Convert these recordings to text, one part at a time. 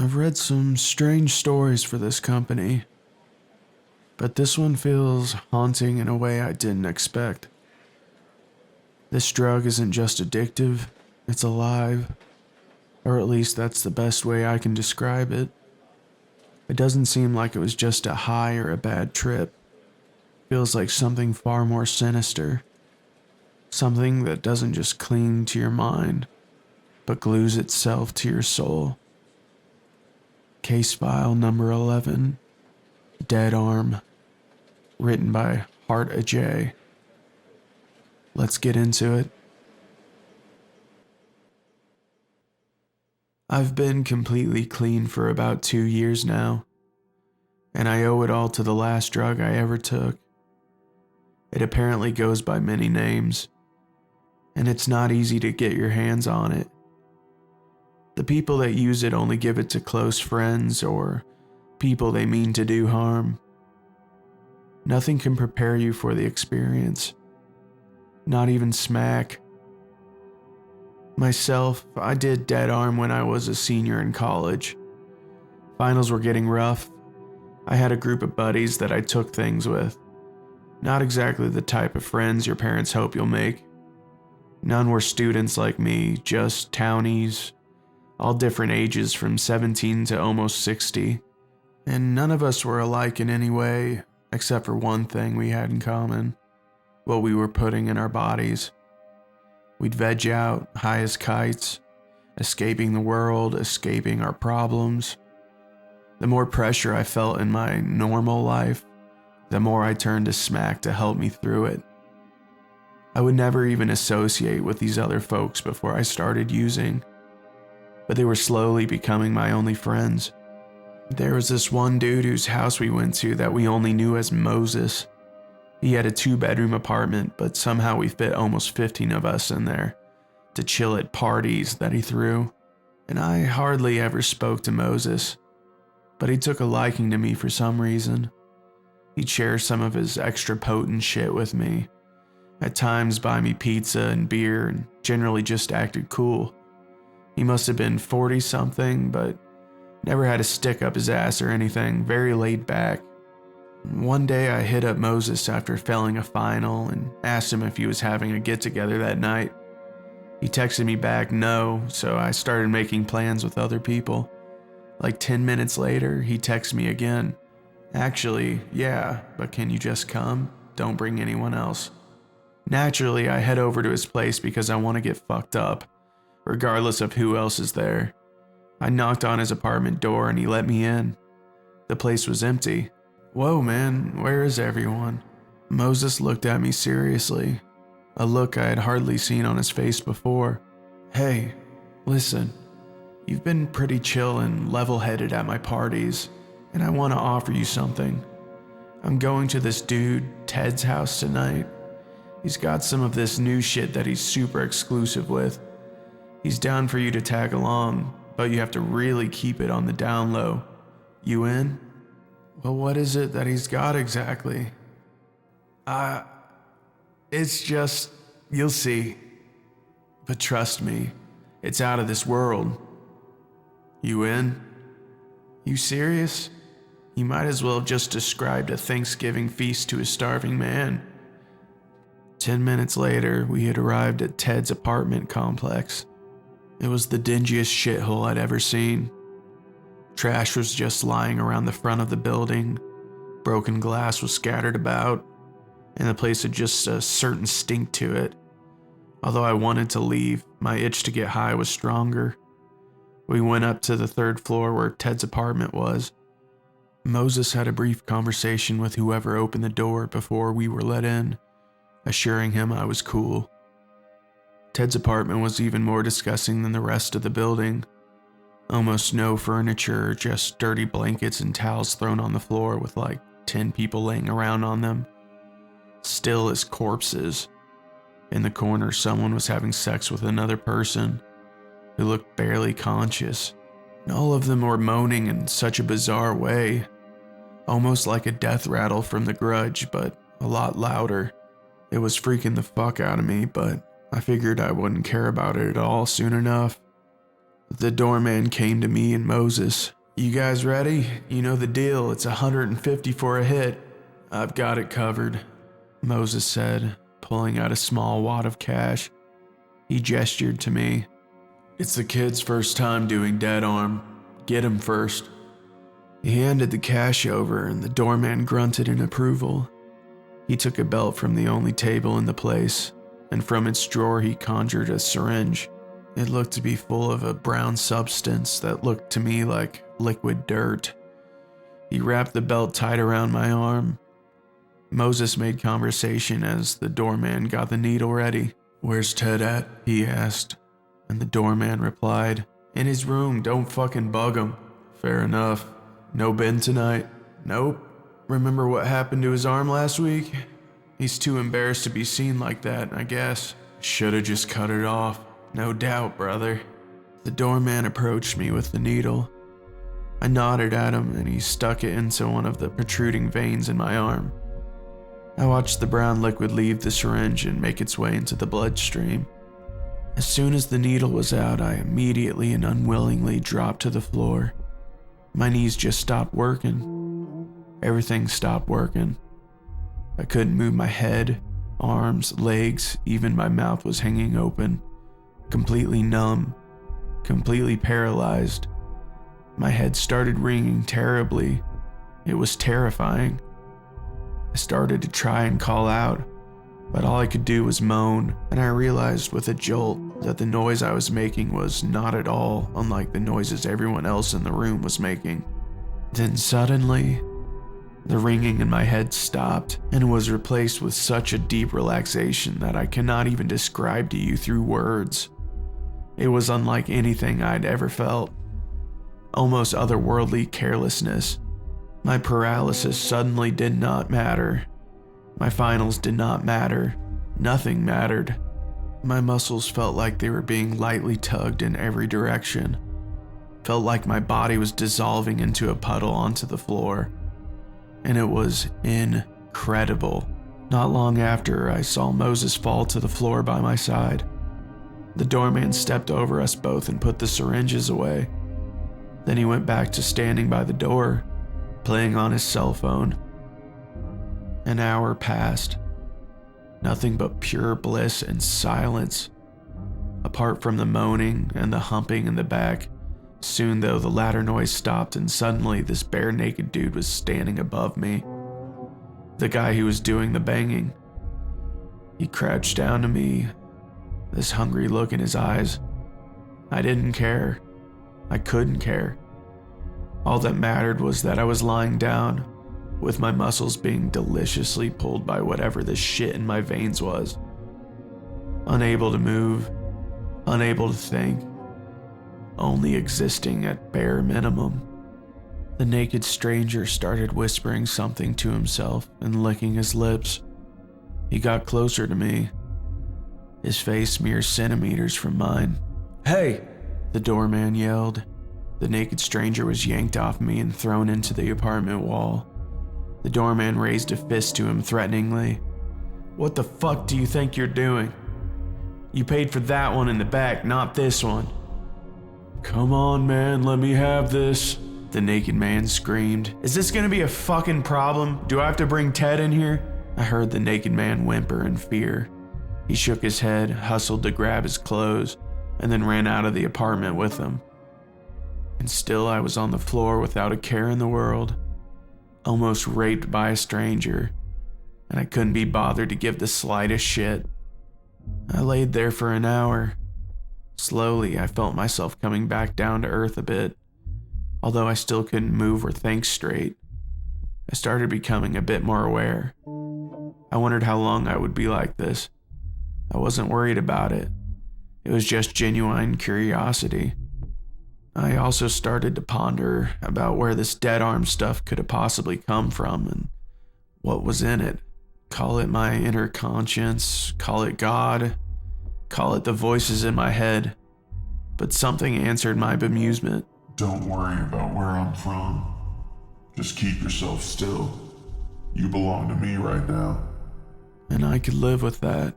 I've read some strange stories for this company, but this one feels haunting in a way I didn't expect. This drug isn't just addictive, it's alive, or at least that's the best way I can describe it. It doesn't seem like it was just a high or a bad trip. It feels like something far more sinister. Something that doesn't just cling to your mind, but glues itself to your soul. Case file number 11, Dead Arm, written by hartijay. Let's get into it. I've been completely clean for about 2 years now, and I owe it all to the last drug I ever took. It apparently goes by many names, and it's not easy to get your hands on it. The people that use it only give it to close friends or people they mean to do harm. Nothing can prepare you for the experience. Not even smack. Myself, I did Dead Arm when I was a senior in college. Finals were getting rough. I had a group of buddies that I took things with. Not exactly the type of friends your parents hope you'll make. None were students like me, just townies, all different ages from 17 to almost 60. And none of us were alike in any way, except for one thing we had in common: what we were putting in our bodies. We'd veg out, high as kites, escaping the world, escaping our problems. The more pressure I felt in my normal life, the more I turned to smack to help me through it. I would never even associate with these other folks before I started using, but they were slowly becoming my only friends. There was this one dude whose house we went to that we only knew as Moses. He had a 2-bedroom apartment, but somehow we fit almost 15 of us in there to chill at parties that he threw. And I hardly ever spoke to Moses, but he took a liking to me for some reason. He'd share some of his extra potent shit with me, at times buy me pizza and beer, and generally just acted cool. He must have been 40-something, but never had a stick up his ass or anything, very laid back. One day I hit up Moses after failing a final and asked him if he was having a get-together that night. He texted me back no, so I started making plans with other people. Like 10 minutes later, he texted me again. Actually, yeah, but can you just come? Don't bring anyone else. Naturally, I head over to his place because I want to get fucked up, regardless of who else is there. I knocked on his apartment door and he let me in. The place was empty. Whoa, man, where is everyone? Moses looked at me seriously, a look I had hardly seen on his face before. Hey, listen, you've been pretty chill and level-headed at my parties, and I want to offer you something. I'm going to this dude, Ted's house tonight. He's got some of this new shit that he's super exclusive with. He's down for you to tag along, but you have to really keep it on the down low. You in? Well, what is it that he's got exactly? It's just, you'll see. But trust me, it's out of this world. You in? You serious? You might as well have just described a Thanksgiving feast to a starving man. 10 minutes later, we had arrived at Ted's apartment complex. It was the dingiest shithole I'd ever seen. Trash was just lying around the front of the building, broken glass was scattered about, and the place had just a certain stink to it. Although I wanted to leave, my itch to get high was stronger. We went up to the 3rd floor where Ted's apartment was. Moses had a brief conversation with whoever opened the door before we were let in, assuring him I was cool. Ted's apartment was even more disgusting than the rest of the building. Almost no furniture, just dirty blankets and towels thrown on the floor with like 10 people laying around on them. Still as corpses. In the corner, someone was having sex with another person who looked barely conscious. And all of them were moaning in such a bizarre way, almost like a death rattle from The Grudge, but a lot louder. It was freaking the fuck out of me, but I figured I wouldn't care about it at all soon enough. The doorman came to me and Moses, You guys ready? You know the deal, it's 150 for a hit. I've got it covered, Moses said, pulling out a small wad of cash. He gestured to me. It's the kid's first time doing dead arm. Get him first. He handed the cash over and the doorman grunted in approval. He took a belt from the only table in the place, and from its drawer he conjured a syringe. It looked to be full of a brown substance that looked to me like liquid dirt. He wrapped the belt tight around my arm. Moses made conversation as the doorman got the needle ready. Where's Ted at? He asked, and the doorman replied, in his room, don't fucking bug him. Fair enough. No Ben tonight? Nope. Remember what happened to his arm last week? He's too embarrassed to be seen like that, I guess. Should've just cut it off. No doubt, brother. The doorman approached me with the needle. I nodded at him and he stuck it into one of the protruding veins in my arm. I watched the brown liquid leave the syringe and make its way into the bloodstream. As soon as the needle was out, I immediately and unwillingly dropped to the floor. My knees just stopped working. Everything stopped working. I couldn't move my head, arms, legs, even my mouth was hanging open. Completely numb, completely paralyzed. My head started ringing terribly. It was terrifying. I started to try and call out, but all I could do was moan, and I realized with a jolt that the noise I was making was not at all unlike the noises everyone else in the room was making. Then suddenly, the ringing in my head stopped and was replaced with such a deep relaxation that I cannot even describe to you through words. It was unlike anything I'd ever felt. Almost otherworldly carelessness. My paralysis suddenly did not matter. My finals did not matter. Nothing mattered. My muscles felt like they were being lightly tugged in every direction. Felt like my body was dissolving into a puddle onto the floor. And it was incredible. Not long after, I saw Moses fall to the floor by my side. The doorman stepped over us both and put the syringes away. Then he went back to standing by the door, playing on his cell phone. An hour passed. Nothing but pure bliss and silence. Apart from the moaning and the humping in the back, soon though the latter noise stopped and suddenly this bare naked dude was standing above me. The guy who was doing the banging. He crouched down to me, this hungry look in his eyes. I didn't care. I couldn't care. All that mattered was that I was lying down, with my muscles being deliciously pulled by whatever the shit in my veins was. Unable to move, unable to think, only existing at bare minimum. The naked stranger started whispering something to himself and licking his lips. He got closer to me, his face mere centimeters from mine. Hey! The doorman yelled. The naked stranger was yanked off me and thrown into the apartment wall. The doorman raised a fist to him threateningly. What the fuck do you think you're doing? You paid for that one in the back, not this one. Come on, man, let me have this, the naked man screamed. Is this gonna be a fucking problem? Do I have to bring Ted in here? I heard the naked man whimper in fear. He shook his head, hustled to grab his clothes, and then ran out of the apartment with them. And still I was on the floor without a care in the world, almost raped by a stranger, and I couldn't be bothered to give the slightest shit. I laid there for an hour. Slowly, I felt myself coming back down to earth a bit, although I still couldn't move or think straight. I started becoming a bit more aware. I wondered how long I would be like this. I wasn't worried about it. It was just genuine curiosity. I also started to ponder about where this dead arm stuff could have possibly come from and what was in it. Call it my inner conscience, call it God, call it the voices in my head. But something answered my bemusement. Don't worry about where I'm from. Just keep yourself still. You belong to me right now. And I could live with that.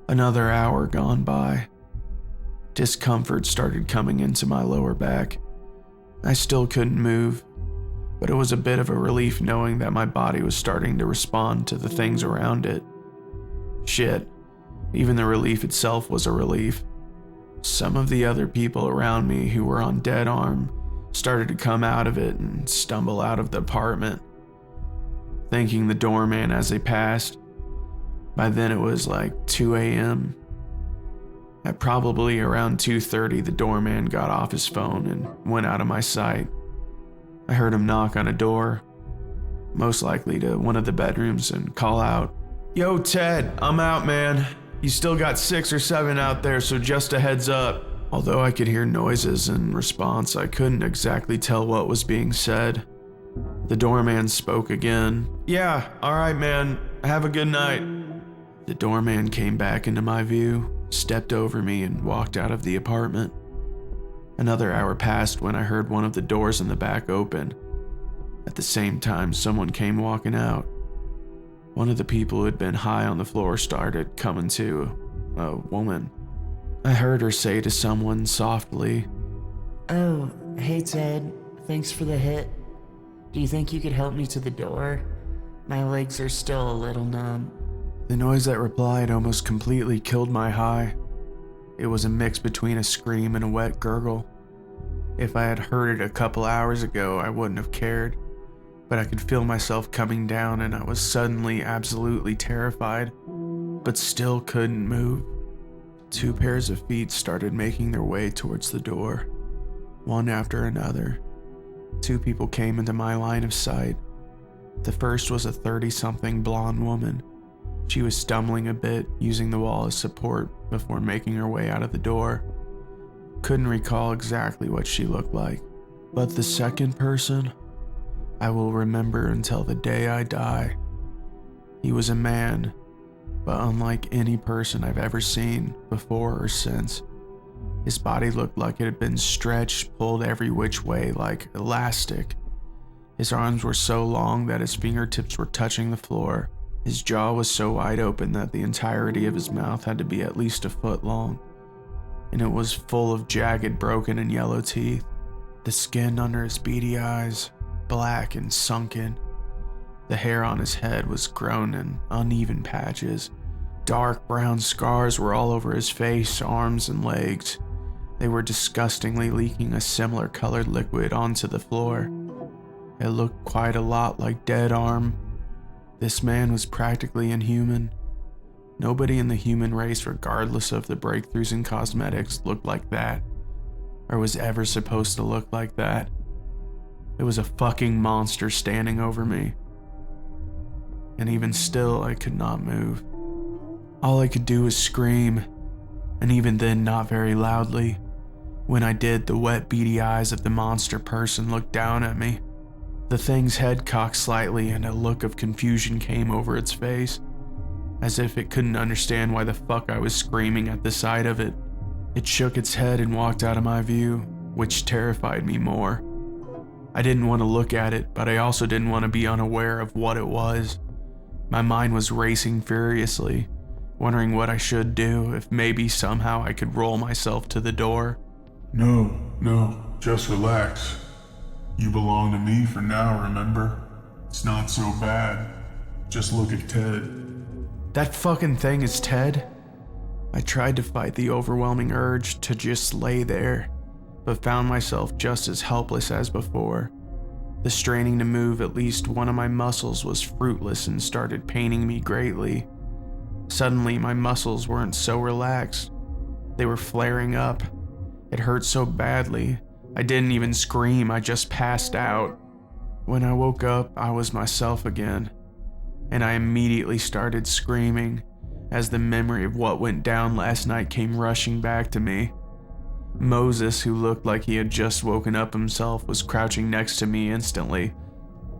Another hour gone by. Discomfort started coming into my lower back. I still couldn't move, but it was a bit of a relief knowing that my body was starting to respond to the things around it. Shit, even the relief itself was a relief. Some of the other people around me who were on dead arm started to come out of it and stumble out of the apartment, thanking the doorman as they passed. By then it was like 2 a.m. At probably around 2:30, the doorman got off his phone and went out of my sight. I heard him knock on a door, most likely to one of the bedrooms, and call out, "Yo, Ted, I'm out, man. You still got 6 or 7 out there, so just a heads up." Although I could hear noises in response, I couldn't exactly tell what was being said. The doorman spoke again. "Yeah, alright, man. Have a good night." The doorman came back into my view, stepped over me, and walked out of the apartment. Another hour passed when I heard one of the doors in the back open. At the same time, someone came walking out. One of the people who had been high on the floor started coming to, a woman. I heard her say to someone softly, "Oh, hey Ted, thanks for the hit. Do you think you could help me to the door? My legs are still a little numb." The noise that replied almost completely killed my high. It was a mix between a scream and a wet gurgle. If I had heard it a couple hours ago, I wouldn't have cared, but I could feel myself coming down and I was suddenly absolutely terrified, but still couldn't move. 2 pairs of feet started making their way towards the door, one after another. 2 people came into my line of sight. The first was a 30-something blonde woman. She was stumbling a bit, using the wall as support before making her way out of the door. Couldn't recall exactly what she looked like. But the second person, I will remember until the day I die. He was a man, but unlike any person I've ever seen before or since. His body looked like it had been stretched, pulled every which way like elastic. His arms were so long that his fingertips were touching the floor. His jaw was so wide open that the entirety of his mouth had to be at least a foot long, and it was full of jagged, broken, and yellow teeth. The skin under his beady eyes, black and sunken. The hair on his head was grown in uneven patches. Dark brown scars were all over his face, arms, and legs. They were disgustingly leaking a similar colored liquid onto the floor. It looked quite a lot like dead arm. This man was practically inhuman. Nobody in the human race, regardless of the breakthroughs in cosmetics, looked like that, or was ever supposed to look like that. It was a fucking monster standing over me. And even still, I could not move. All I could do was scream, and even then not very loudly. When I did, the wet, beady eyes of the monster person looked down at me. The thing's head cocked slightly and a look of confusion came over its face, as if it couldn't understand why the fuck I was screaming at the sight of it. It shook its head and walked out of my view, which terrified me more. I didn't want to look at it, but I also didn't want to be unaware of what it was. My mind was racing furiously, wondering what I should do, if maybe somehow I could roll myself to the door. No, just relax. You belong to me for now, remember? It's not so bad. Just look at Ted. That fucking thing is Ted? I tried to fight the overwhelming urge to just lay there, but found myself just as helpless as before. The straining to move at least one of my muscles was fruitless and started paining me greatly. Suddenly, my muscles weren't so relaxed. They were flaring up. It hurt so badly. I didn't even scream, I just passed out. When I woke up, I was myself again, and I immediately started screaming as the memory of what went down last night came rushing back to me. Moses, who looked like he had just woken up himself, was crouching next to me instantly.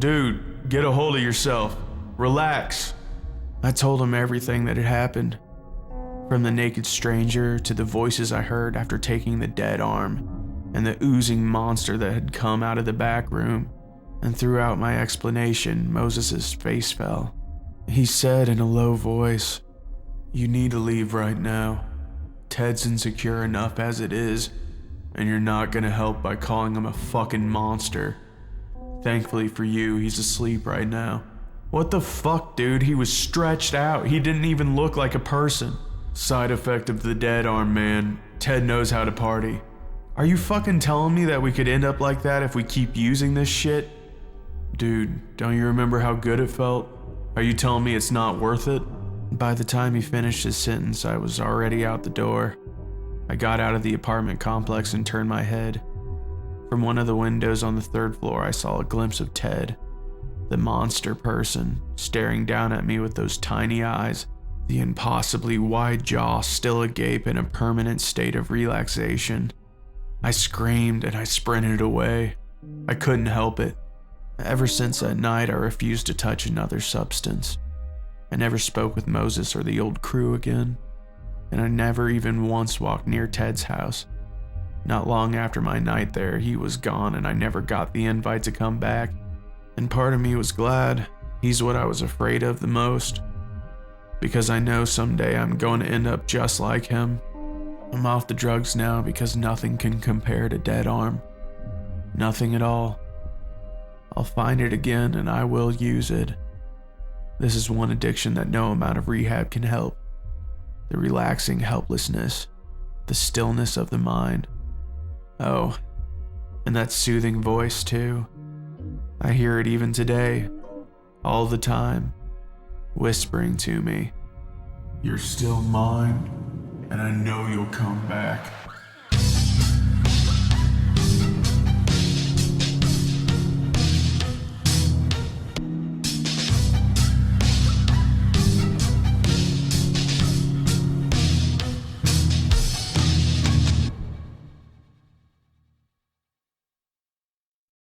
"Dude, get a hold of yourself. Relax." I told him everything that had happened, from the naked stranger to the voices I heard after taking the dead arm, and the oozing monster that had come out of the back room. And throughout my explanation, Moses' face fell. He said in a low voice, "You need to leave right now. Ted's insecure enough as it is. and you're not gonna help by calling him a fucking monster. Thankfully for you, he's asleep right now. What the fuck, dude? He was stretched out. He didn't even look like a person. Side effect of the dead arm, man. Ted knows how to party. Are you fucking telling me that we could end up like that if we keep using this shit? Dude, don't you remember how good it felt? Are you telling me it's not worth it? By the time he finished his sentence, I was already out the door. I got out of the apartment complex and turned my head. From one of the windows on the 3rd floor, I saw a glimpse of Ted, the monster person, staring down at me with those tiny eyes, the impossibly wide jaw still agape in a permanent state of relaxation. I screamed and I sprinted away. I couldn't help it. Ever since that night, I refused to touch another substance. I never spoke with Moses or the old crew again, and I never even once walked near Ted's house. Not long after my night there, he was gone and I never got the invite to come back. And part of me was glad. He's what I was afraid of the most. Because I know someday I'm going to end up just like him. I'm off the drugs now because nothing can compare to Dead Arm. Nothing at all. I'll find it again and I will use it. This is one addiction that no amount of rehab can help. The relaxing helplessness, the stillness of the mind. Oh, and that soothing voice too. I hear it even today, all the time, whispering to me, You're still mine, and I know you'll come back.